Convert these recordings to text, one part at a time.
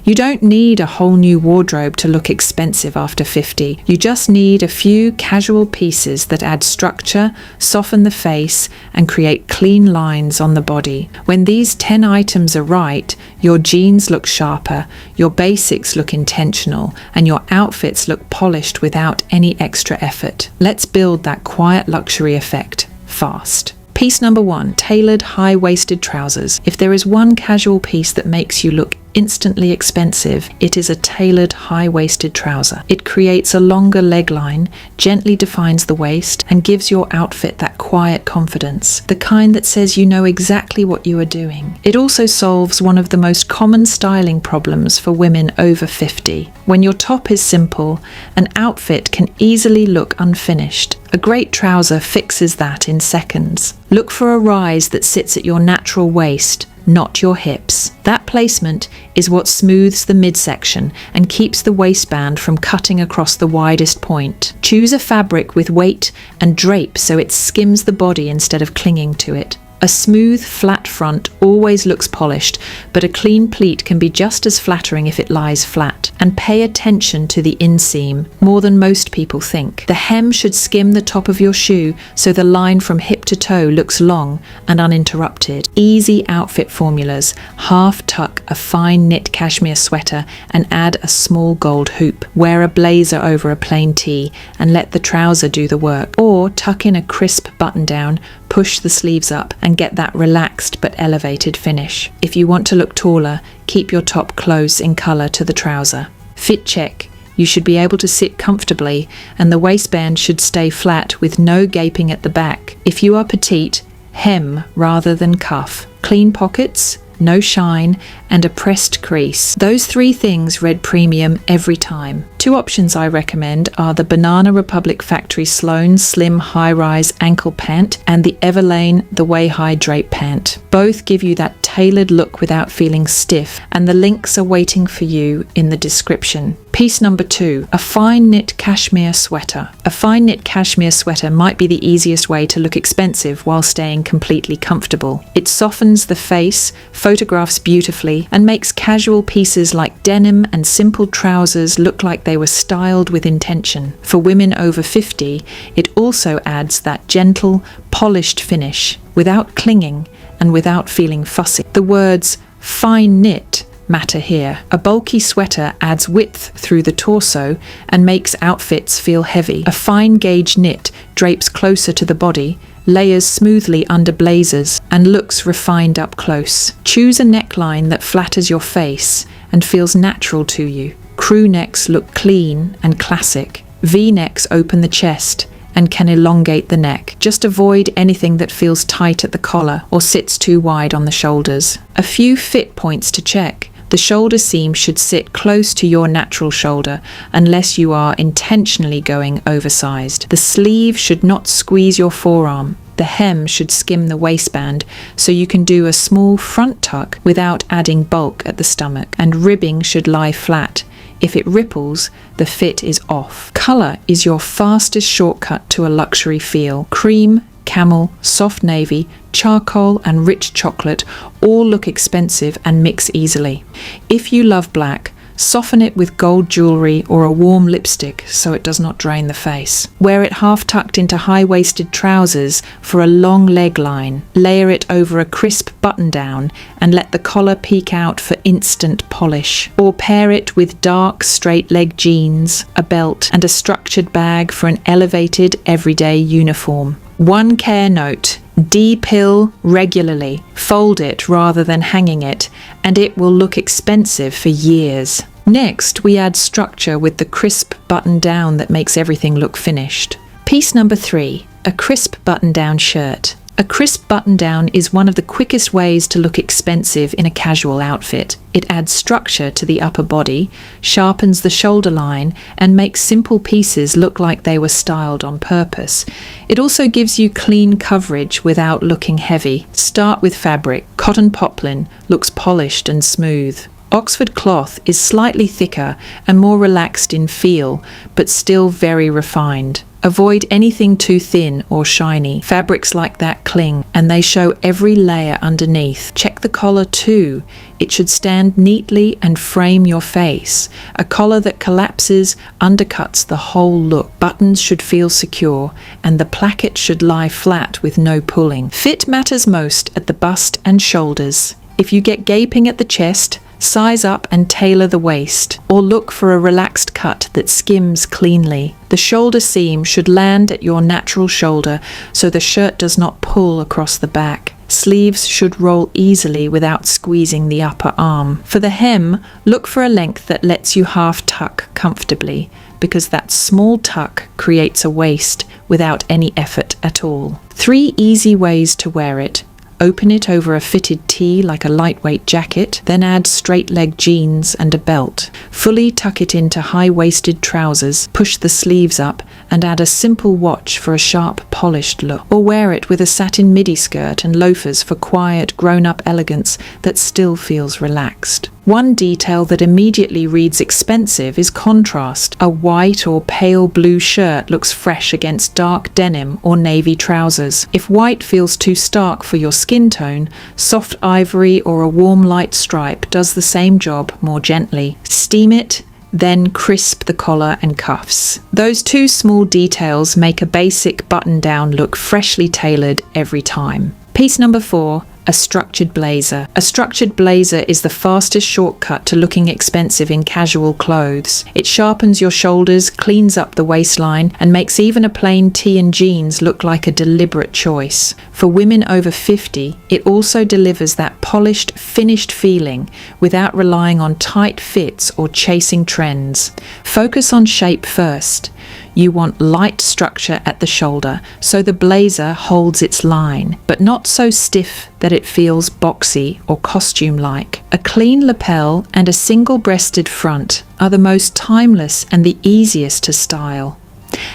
You don't need a whole new wardrobe to look expensive after 50. You just need a few casual pieces that add structure, soften the face, and create clean lines on the body. When these 10 items are right, your jeans look sharper, your basics look intentional, and your outfits look polished without any extra effort. Let's build that quiet luxury effect fast. Piece number 1, tailored high-waisted trousers. If there is one casual piece that makes you look instantly expensive, it is a tailored high-waisted trouser. It creates a longer leg line, gently defines the waist, and gives your outfit that quiet confidence, the kind that says you know exactly what you are doing. It also solves one of the most common styling problems for women over 50. When your top is simple, an outfit can easily look unfinished. A great trouser fixes that in seconds. Look for a rise that sits at your natural waist, not your hips. That placement is what smooths the midsection and keeps the waistband from cutting across the widest point. Choose a fabric with weight and drape so it skims the body instead of clinging to it. A smooth, flat front always looks polished, but a clean pleat can be just as flattering if it lies flat. And pay attention to the inseam, more than most people think. The hem should skim the top of your shoe so the line from hip to toe looks long and uninterrupted. Easy outfit formulas: half tuck a fine knit cashmere sweater and add a small gold hoop. Wear a blazer over a plain tee and let the trouser do the work. Or tuck in a crisp button down, push the sleeves up, and get that relaxed but elevated finish. If you want to look taller, keep your top close in colour to the trouser. Fit check. You should be able to sit comfortably, and the waistband should stay flat with no gaping at the back. If you are petite, hem rather than cuff. Clean pockets, no shine, and a pressed crease. Those 3 things read premium every time. 2 options I recommend are the Banana Republic Factory Sloan Slim High-Rise Ankle Pant and the Everlane The Way High Drape Pant. Both give you that tailored look without feeling stiff, and the links are waiting for you in the description. Piece number 2, a fine knit cashmere sweater. A fine knit cashmere sweater might be the easiest way to look expensive while staying completely comfortable. It softens the face, photographs beautifully, and makes casual pieces like denim and simple trousers look like they were styled with intention. For women over 50, it also adds that gentle, polished finish, without clinging and without feeling fussy. The words fine knit matter here. A bulky sweater adds width through the torso and makes outfits feel heavy. A fine gauge knit drapes closer to the body, layers smoothly under blazers, and looks refined up close. Choose a neckline that flatters your face and feels natural to you. Crew necks look clean and classic. V-necks open the chest and can elongate the neck. Just avoid anything that feels tight at the collar or sits too wide on the shoulders. A few fit points to check. The shoulder seam should sit close to your natural shoulder unless you are intentionally going oversized. The sleeve should not squeeze your forearm. The hem should skim the waistband so you can do a small front tuck without adding bulk at the stomach. And ribbing should lie flat. If it ripples, the fit is off. Color is your fastest shortcut to a luxury feel. Cream, camel, soft navy, charcoal, and rich chocolate all look expensive and mix easily. If you love black, soften it with gold jewelry or a warm lipstick so it does not drain the face. Wear it half tucked into high-waisted trousers for a long leg line. Layer it over a crisp button down and let the collar peek out for instant polish. Or pair it with dark straight leg jeans, a belt, and a structured bag for an elevated everyday uniform. One care note: de-pill regularly. Fold it rather than hanging it, and it will look expensive for years. Next, we add structure with the crisp button down that makes everything look finished. Piece number 3, a crisp button down shirt. A crisp button down is one of the quickest ways to look expensive in a casual outfit. It adds structure to the upper body, sharpens the shoulder line, and makes simple pieces look like they were styled on purpose. It also gives you clean coverage without looking heavy. Start with fabric. Cotton poplin looks polished and smooth. Oxford cloth is slightly thicker and more relaxed in feel, but still very refined. Avoid anything too thin or shiny. Fabrics like that cling, and they show every layer underneath. Check the collar too. It should stand neatly and frame your face. A collar that collapses undercuts the whole look. Buttons should feel secure, and the placket should lie flat with no pulling. Fit matters most at the bust and shoulders. If you get gaping at the chest, size up and tailor the waist, or look for a relaxed cut that skims cleanly. The shoulder seam should land at your natural shoulder so the shirt does not pull across the back. Sleeves should roll easily without squeezing the upper arm. For the hem, look for a length that lets you half tuck comfortably, because that small tuck creates a waist without any effort at all. 3 easy ways to wear it. Open it over a fitted tee like a lightweight jacket, then add straight-leg jeans and a belt. Fully tuck it into high-waisted trousers, push the sleeves up, and add a simple watch for a sharp, polished look. Or wear it with a satin midi skirt and loafers for quiet, grown-up elegance that still feels relaxed. One detail that immediately reads expensive is contrast. A white or pale blue shirt looks fresh against dark denim or navy trousers. If white feels too stark for your skin tone, soft ivory or a warm light stripe does the same job more gently. Steam it, then crisp the collar and cuffs. Those 2 small details make a basic button-down look freshly tailored every time. Piece number 4. A structured blazer. A structured blazer is the fastest shortcut to looking expensive in casual clothes. It sharpens your shoulders, cleans up the waistline, and makes even a plain tee and jeans look like a deliberate choice. For women over 50, it also delivers that polished, finished feeling without relying on tight fits or chasing trends. Focus on shape first. You want light structure at the shoulder, so the blazer holds its line, but not so stiff that it feels boxy or costume-like. A clean lapel and a single-breasted front are the most timeless and the easiest to style.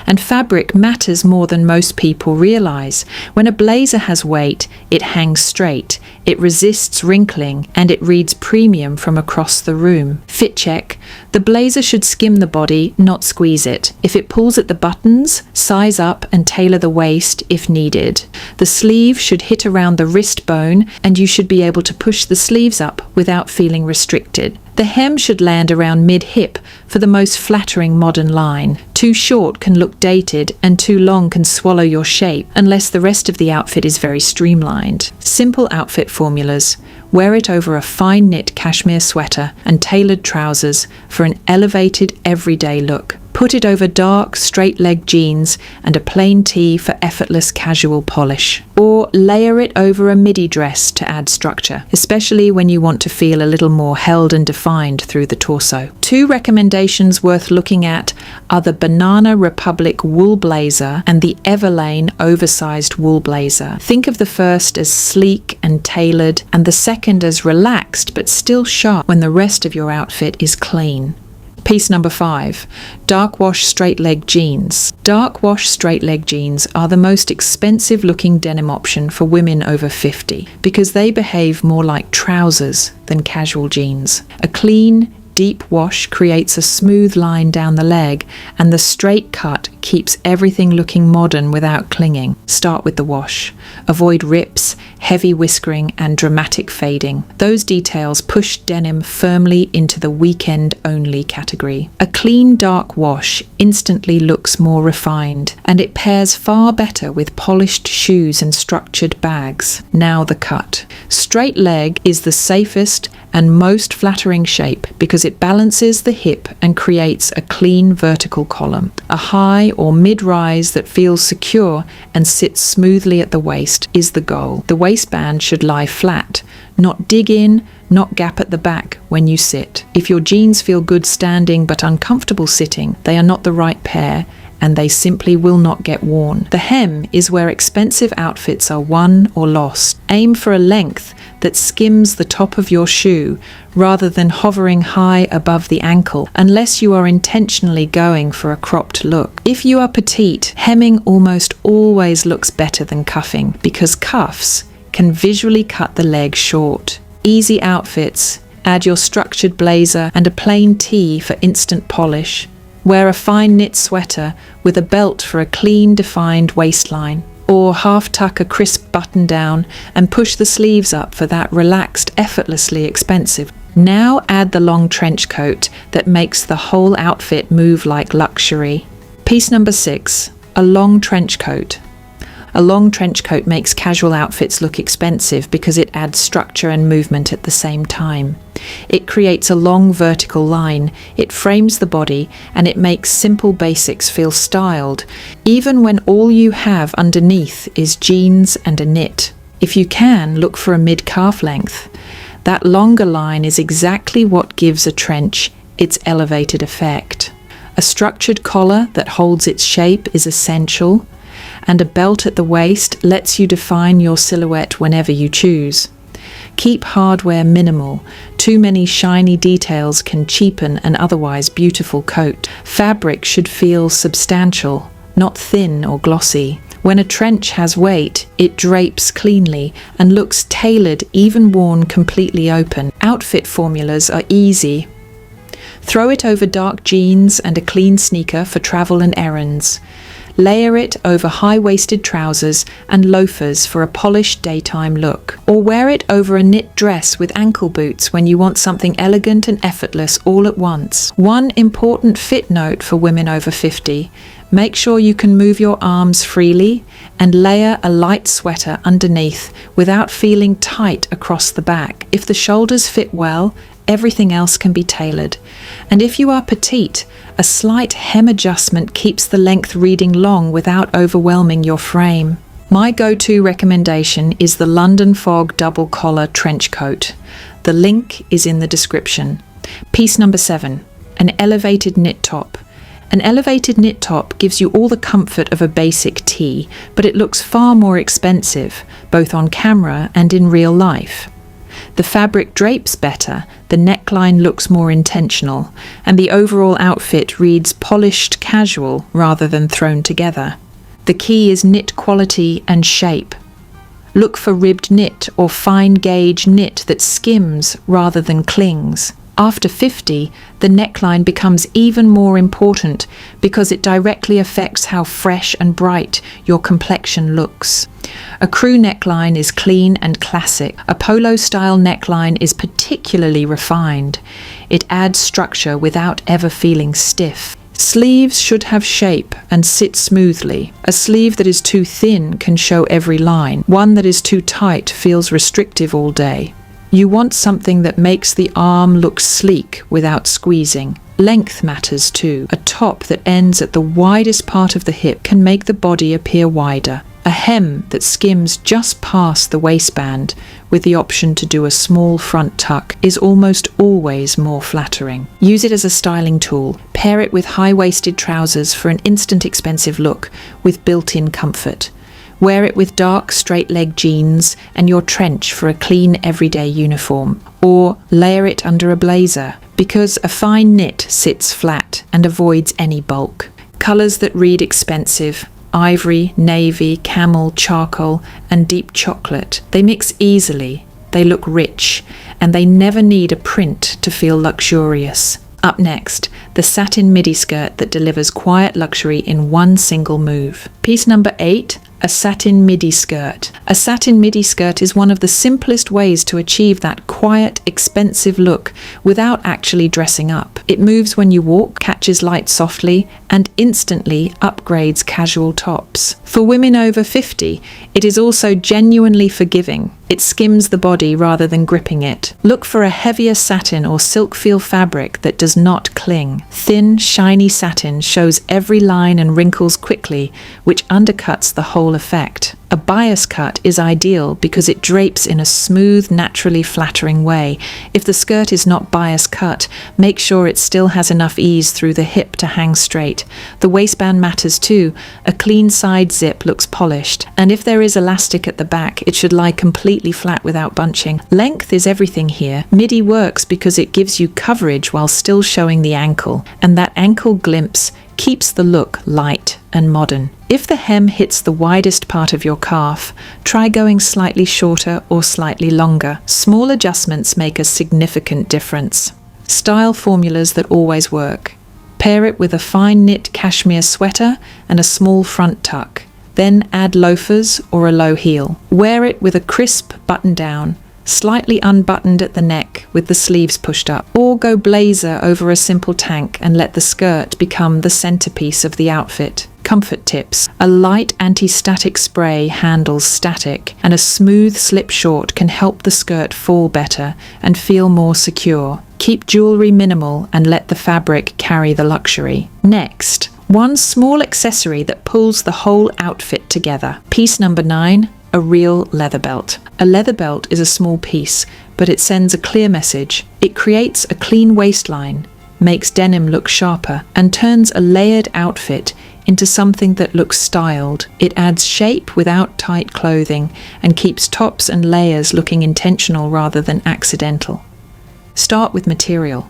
And fabric matters more than most people realize. When a blazer has weight, it hangs straight, it resists wrinkling, and it reads premium from across the room. Fit check. The blazer should skim the body, not squeeze it. If it pulls at the buttons, size up and tailor the waist if needed. The sleeve should hit around the wrist bone, and you should be able to push the sleeves up without feeling restricted. The hem should land around mid-hip for the most flattering modern line. Too short can look dated, and too long can swallow your shape, unless the rest of the outfit is very streamlined. Simple outfit formulas. Wear it over a fine knit cashmere sweater and tailored trousers for an elevated everyday look. Put it over dark, straight-leg jeans and a plain tee for effortless casual polish. Or layer it over a midi dress to add structure, especially when you want to feel a little more held and defined through the torso. 2 recommendations worth looking at are the Banana Republic wool blazer and the Everlane oversized wool blazer. Think of the first as sleek and tailored, and the second as relaxed but still sharp when the rest of your outfit is clean. Piece number 5. Dark wash straight leg jeans. Dark wash straight leg jeans are the most expensive looking denim option for women over 50 because they behave more like trousers than casual jeans. A clean, deep wash creates a smooth line down the leg, and the straight cut keeps everything looking modern without clinging. Start with the wash. Avoid rips, heavy whiskering, and dramatic fading. Those details push denim firmly into the weekend-only category. A clean, dark wash instantly looks more refined, and it pairs far better with polished shoes and structured bags. Now the cut. Straight leg is the safest and most flattering shape because it balances the hip and creates a clean vertical column. A high or mid-rise that feels secure and sits smoothly at the waist is the goal. The waistband should lie flat, not dig in, not gap at the back when you sit. If your jeans feel good standing but uncomfortable sitting, they are not the right pair, and they simply will not get worn. The hem is where expensive outfits are won or lost. Aim for a length that skims the top of your shoe rather than hovering high above the ankle, unless you are intentionally going for a cropped look. If you are petite, hemming almost always looks better than cuffing because cuffs can visually cut the leg short. Easy outfits. Add your structured blazer and a plain tee for instant polish. Wear a fine knit sweater with a belt for a clean, defined waistline. Or half tuck a crisp button down and push the sleeves up for that relaxed, effortlessly expensive. Now add the long trench coat that makes the whole outfit move like luxury. Piece number 6, a long trench coat. A long trench coat makes casual outfits look expensive because it adds structure and movement at the same time. It creates a long vertical line, it frames the body, and it makes simple basics feel styled, even when all you have underneath is jeans and a knit. If you can, look for a mid-calf length. That longer line is exactly what gives a trench its elevated effect. A structured collar that holds its shape is essential, and a belt at the waist lets you define your silhouette whenever you choose. Keep hardware minimal. Too many shiny details can cheapen an otherwise beautiful coat. Fabric should feel substantial, not thin or glossy. When a trench has weight, it drapes cleanly and looks tailored even worn completely open. Outfit formulas are easy. Throw it over dark jeans and a clean sneaker for travel and errands. Layer it over high-waisted trousers and loafers for a polished daytime look. Or wear it over a knit dress with ankle boots when you want something elegant and effortless all at once. One important fit note for women over 50. Make sure you can move your arms freely and layer a light sweater underneath without feeling tight across the back. If the shoulders fit well, everything else can be tailored. And if you are petite, a slight hem adjustment keeps the length reading long without overwhelming your frame. My go-to recommendation is the London Fog double collar trench coat. The link is in the description. Piece number 7, an elevated knit top. An elevated knit top gives you all the comfort of a basic tee, but it looks far more expensive, both on camera and in real life. The fabric drapes better, the neckline looks more intentional, and the overall outfit reads polished casual rather than thrown together. The key is knit quality and shape. Look for ribbed knit or fine gauge knit that skims rather than clings. After 50, the neckline becomes even more important because it directly affects how fresh and bright your complexion looks. A crew neckline is clean and classic. A polo-style neckline is particularly refined. It adds structure without ever feeling stiff. Sleeves should have shape and sit smoothly. A sleeve that is too thin can show every line. One that is too tight feels restrictive all day. You want something that makes the arm look sleek without squeezing. Length matters too. A top that ends at the widest part of the hip can make the body appear wider. A hem that skims just past the waistband, with the option to do a small front tuck, is almost always more flattering. Use it as a styling tool. Pair it with high-waisted trousers for an instant expensive look with built-in comfort. Wear it with dark, straight-leg jeans and your trench for a clean, everyday uniform. Or layer it under a blazer, because a fine knit sits flat and avoids any bulk. Colours that read expensive: ivory, navy, camel, charcoal, and deep chocolate. They mix easily, they look rich, and they never need a print to feel luxurious. Up next, the satin midi skirt that delivers quiet luxury in one single move. Piece number 8, a satin midi skirt. A satin midi skirt is one of the simplest ways to achieve that quiet, expensive look without actually dressing up. It moves when you walk, catches light softly, and instantly upgrades casual tops. For women over 50, it is also genuinely forgiving. It skims the body rather than gripping it. Look for a heavier satin or silk feel fabric that does not cling. Thin, shiny satin shows every line and wrinkles quickly, which undercuts the whole effect. A bias cut is ideal because it drapes in a smooth, naturally flattering way. If the skirt is not bias cut, make sure it still has enough ease through the hip to hang straight. The waistband matters too. A clean side zip looks polished, and if there is elastic at the back, it should lie completely flat without bunching. Length is everything here. Midi works because it gives you coverage while still showing the ankle, and that ankle glimpse keeps the look light and modern. If the hem hits the widest part of your calf, try going slightly shorter or slightly longer. Small adjustments make a significant difference. Style formulas that always work. Pair it with a fine knit cashmere sweater and a small front tuck. Then add loafers or a low heel. Wear it with a crisp button down, slightly unbuttoned at the neck with the sleeves pushed up. Or go blazer over a simple tank and let the skirt become the centerpiece of the outfit. Comfort tips. A light anti-static spray handles static, and a smooth slip short can help the skirt fall better and feel more secure. Keep jewelry minimal and let the fabric carry the luxury. Next, one small accessory that pulls the whole outfit together. Piece number 9, a real leather belt. A leather belt is a small piece, but it sends a clear message. It creates a clean waistline, makes denim look sharper, and turns a layered outfit into something that looks styled. It adds shape without tight clothing and keeps tops and layers looking intentional rather than accidental. Start with material.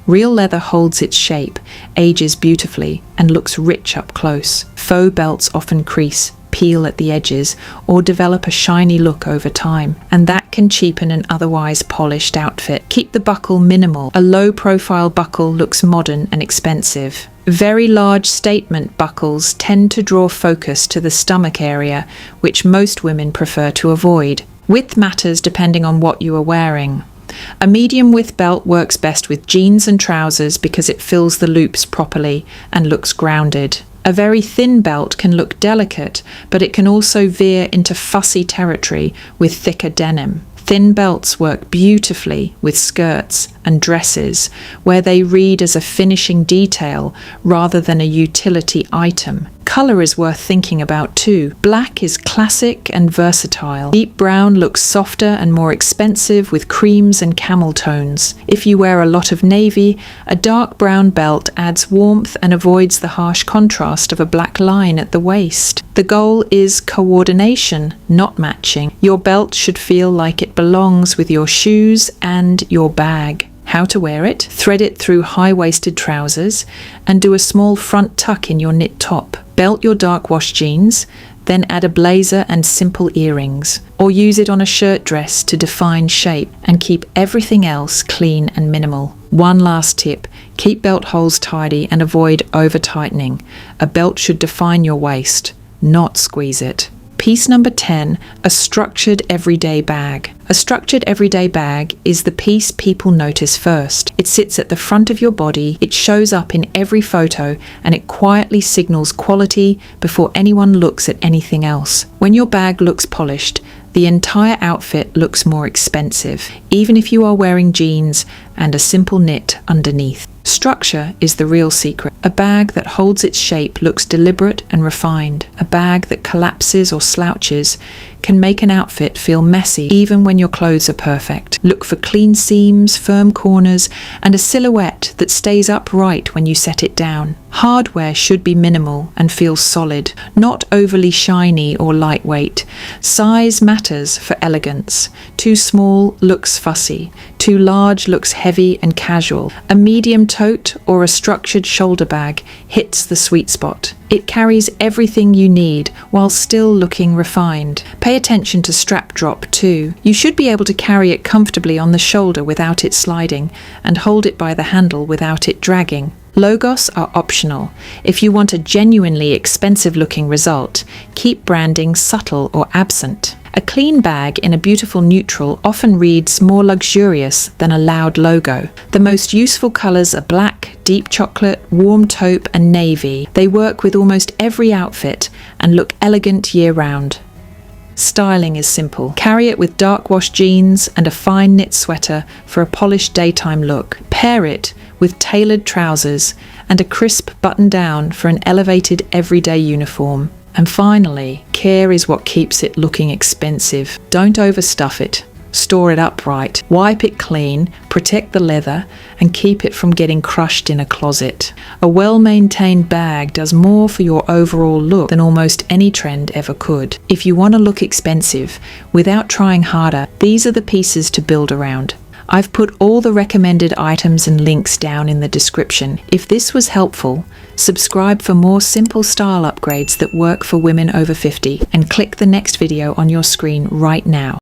Real leather holds its shape, ages beautifully, and looks rich up close. Faux belts often crease, peel at the edges, or develop a shiny look over time, and that can cheapen an otherwise polished outfit. Keep the buckle minimal. A low-profile buckle looks modern and expensive. Very large statement buckles tend to draw focus to the stomach area, which most women prefer to avoid. Width matters depending on what you are wearing. A medium width belt works best with jeans and trousers because it fills the loops properly and looks grounded. A very thin belt can look delicate, but it can also veer into fussy territory with thicker denim. Thin belts work beautifully with skirts and dresses, where they read as a finishing detail rather than a utility item. Colour is worth thinking about too. Black is classic and versatile. Deep brown looks softer and more expensive with creams and camel tones. If you wear a lot of navy, a dark brown belt adds warmth and avoids the harsh contrast of a black line at the waist. The goal is coordination, not matching. Your belt should feel like it belongs with your shoes and your bag. How to wear it? Thread it through high-waisted trousers and do a small front tuck in your knit top. Belt your dark wash jeans, then add a blazer and simple earrings, or use it on a shirt dress to define shape and keep everything else clean and minimal. One last tip, keep belt holes tidy and avoid over-tightening. A belt should define your waist, not squeeze it. Piece number 10, a structured everyday bag. A structured everyday bag is the piece people notice first. It sits at the front of your body, it shows up in every photo, and it quietly signals quality before anyone looks at anything else. When your bag looks polished, the entire outfit looks more expensive, even if you are wearing jeans and a simple knit underneath. Structure is the real secret. A bag that holds its shape looks deliberate and refined. A bag that collapses or slouches can make an outfit feel messy even when your clothes are perfect. Look for clean seams, firm corners, and a silhouette that stays upright when you set it down. Hardware should be minimal and feel solid, not overly shiny or lightweight. Size matters for elegance. Too small looks fussy. Too large looks heavy and casual. A medium tote or a structured shoulder bag hits the sweet spot. It carries everything you need while still looking refined. Pay attention to strap drop too. You should be able to carry it comfortably on the shoulder without it sliding and hold it by the handle without it dragging. Logos are optional. If you want a genuinely expensive looking result, keep branding subtle or absent. A clean bag in a beautiful neutral often reads more luxurious than a loud logo. The most useful colours are black, deep chocolate, warm taupe and navy. They work with almost every outfit and look elegant year-round. Styling is simple. Carry it with dark wash jeans and a fine knit sweater for a polished daytime look. Pair it with tailored trousers and a crisp button-down for an elevated everyday uniform. And finally, care is what keeps it looking expensive. Don't overstuff it. Store it upright. Wipe it clean, protect the leather, and keep it from getting crushed in a closet. A well-maintained bag does more for your overall look than almost any trend ever could. If you want to look expensive without trying harder, these are the pieces to build around. I've put all the recommended items and links down in the description. If this was helpful, subscribe for more simple style upgrades that work for women over 50 and click the next video on your screen right now.